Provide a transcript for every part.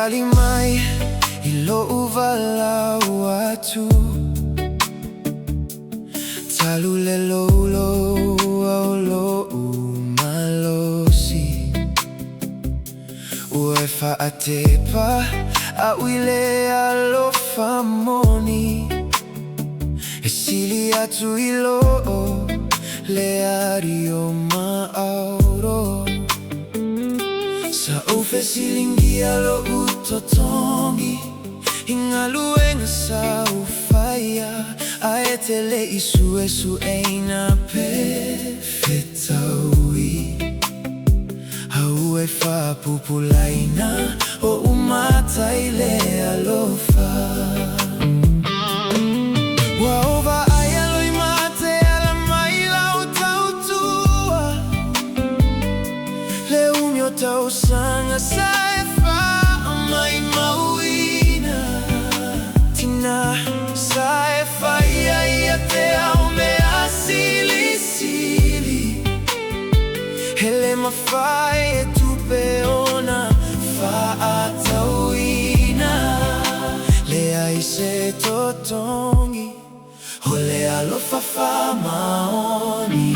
tali mai ilo uvala watu talulelo lo aulo umalosi uefa atepa awile alofa moni esili atu ilo leario maauro sa ufe silingi alo utotongi ingaluenga sa ufaya aetele isu esu eina perfetaui hauwe fa pupulaina o umata ile alofa waova ayalo imate ala mai lau tautua le umyo tausanga saefa mai mauina tina saefa ia te aume asili sili hele mafai tupe ona fa atauina le aise totongi ole alofa fa maoni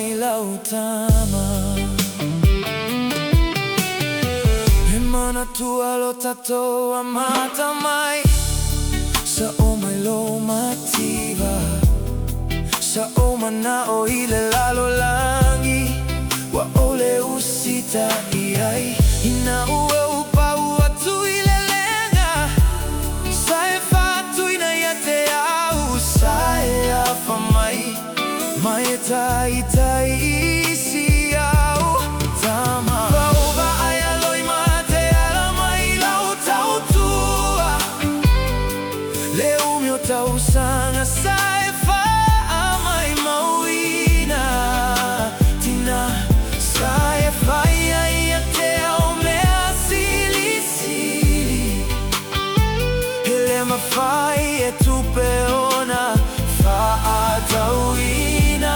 mai lau tama Emana tua lo tato amata mai Sa o mai lo mativa Sa o mana o ile lalo langi Wa ole usita iai Ina ue upa ua tu ile lenga Sae fatu ina yate au Sae afa mai mai tai tai isi au tama Waova ayalo imate ala mai lau tautua le umyo tausanga saefa mai mauina tina saefa ia te aume asili sili hele mafai e tupe ona fa atauina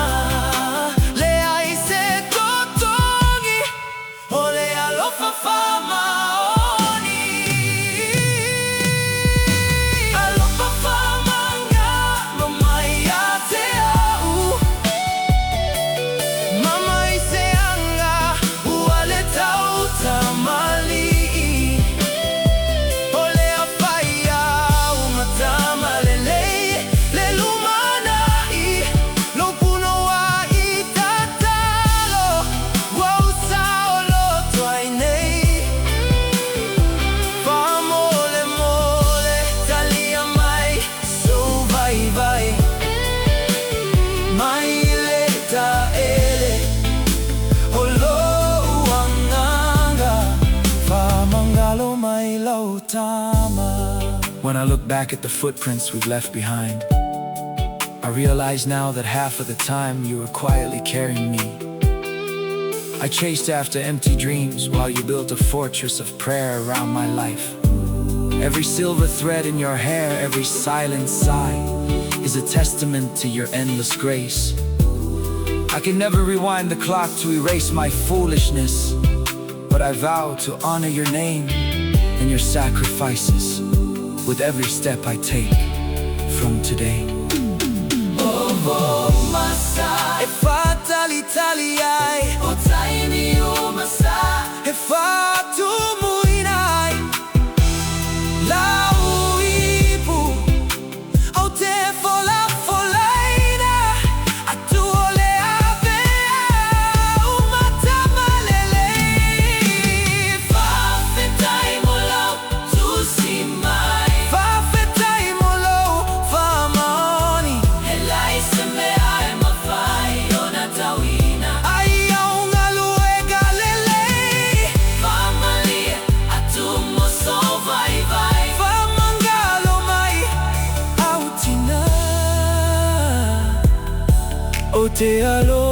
mai lau tama When I look back at the footprints we've left behind, I realize now that half of the time you were quietly carrying me. I chased after empty dreams while you built a fortress of prayer around my life. Every silver thread in your hair, every silent sigh is a testament to your endless grace. I can never rewind the clock to erase my foolishness, but I vow to honor your name and your sacrifices with every step I take from today. Oh, masa e fatali tali ai o taini o masa e fatu muinai lau ipu au te fola folaina atu ole ave umata malele fa fetai mo lau tu Te aloha